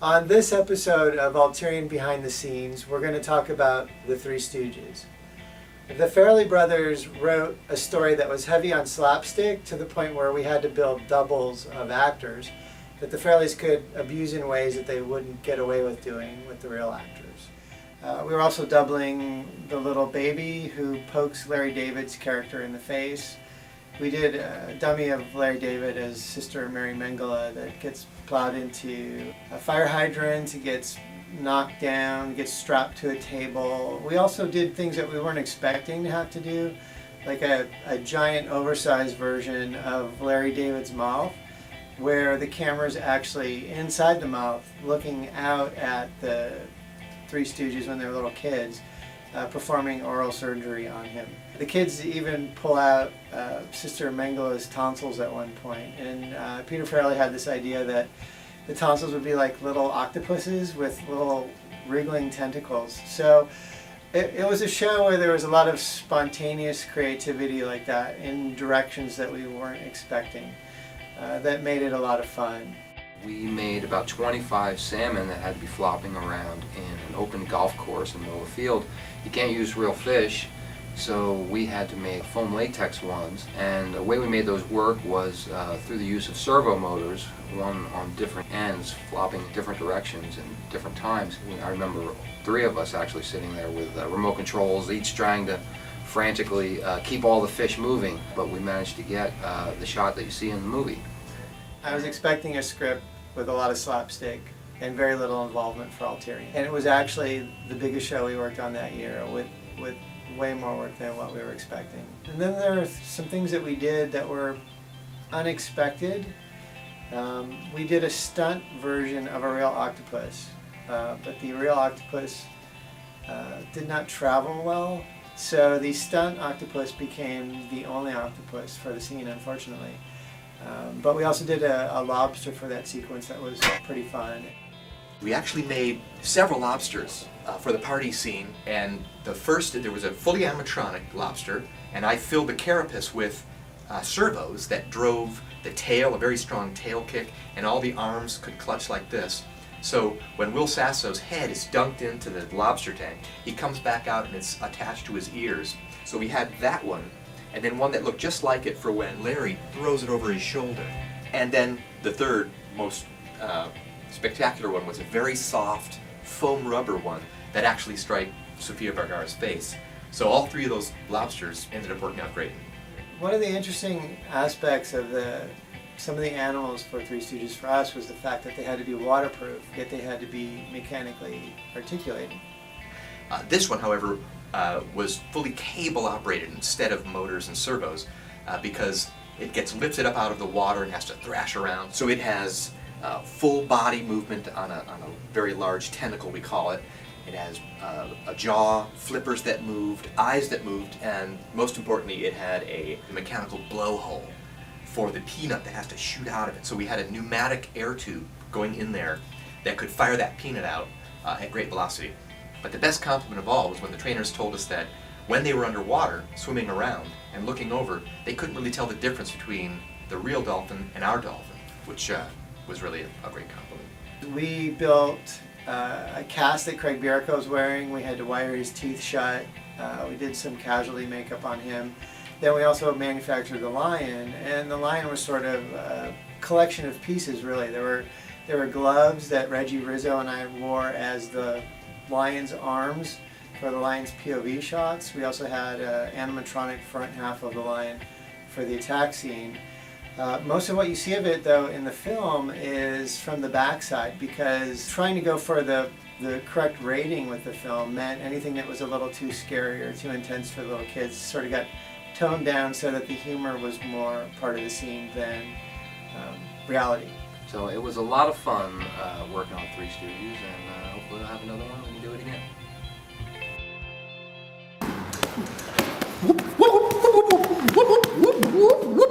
On this episode of Alterian Behind the Scenes, we're going to talk about the Three Stooges. The Farrelly Brothers wrote a story that was heavy on slapstick to the point where we had to build doubles of actors that the Farrellys could abuse in ways that they wouldn't get away with doing with the real actors. We were also doubling the little baby who pokes Larry David's character in the face. We did a dummy of Larry David as Sister Mary Mengele that gets plowed into a fire hydrant, he gets knocked down, gets strapped to a table. We also did things that we weren't expecting to have to do, like a giant oversized version of Larry David's mouth, where the camera's actually inside the mouth looking out at the Three Stooges when they were little kids, performing oral surgery on him. The kids even pull out Sister Mengele's tonsils at one point, and Peter Farrelly had this idea that the tonsils would be like little octopuses with little wriggling tentacles. So it was a show where there was a lot of spontaneous creativity like that in directions that we weren't expecting. That made it a lot of fun. We made about 25 salmon that had to be flopping around in an open golf course in the middle of the field. You can't use real fish, so we had to make foam latex ones. And the way we made those work was through the use of servo motors, one on different ends, flopping in different directions and different times. I remember three of us actually sitting there with remote controls, each trying to frantically keep all the fish moving, but we managed to get the shot that you see in the movie. I was expecting a script with a lot of slapstick and very little involvement for Alterian. And it was actually the biggest show we worked on that year with way more work than what we were expecting. And then there are some things that we did that were unexpected. We did a stunt version of a real octopus, but the real octopus did not travel well. So the stunt octopus became the only octopus for the scene, unfortunately. But we also did a lobster for that sequence that was pretty fun. We actually made several lobsters for the party scene, and there was a fully animatronic lobster, and I filled the carapace with servos that drove the tail, a very strong tail kick, and all the arms could clutch like this. So when Will Sasso's head is dunked into the lobster tank, he comes back out and it's attached to his ears. So we had that one, and then one that looked just like it for when Larry throws it over his shoulder. And then the third most spectacular one was a very soft foam rubber one that actually striped Sofia Vergara's face. So all three of those lobsters ended up working out great. One of the interesting aspects of some of the animals for Three Stooges for us was the fact that they had to be waterproof, yet they had to be mechanically articulated. This one, however, was fully cable operated instead of motors and servos because it gets lifted up out of the water and has to thrash around. So it has full body movement on a very large tentacle, we call it. It has a jaw, flippers that moved, eyes that moved, and most importantly it had a mechanical blowhole for the peanut that has to shoot out of it. So we had a pneumatic air tube going in there that could fire that peanut out at great velocity. But the best compliment of all was when the trainers told us that when they were underwater, swimming around and looking over, they couldn't really tell the difference between the real dolphin and our dolphin, which was really a great compliment. We built a cast that Craig Bierko was wearing. We had to wire his teeth shut. We did some casualty makeup on him. Then we also manufactured the lion, and the lion was sort of a collection of pieces, really. There were gloves that Reggie Rizzo and I wore as the lion's arms for the lion's POV shots. We also had an animatronic front half of the lion for the attack scene. Most of what you see of it, though, in the film is from the backside, because trying to go for the correct rating with the film meant anything that was a little too scary or too intense for little kids sort of got toned down so that the humor was more part of the scene than reality. So it was a lot of fun working on Three Stooges, and hopefully we'll have another one when we do it again. Whoop, whoop, whoop, whoop, whoop, whoop, whoop, whoop, whoop.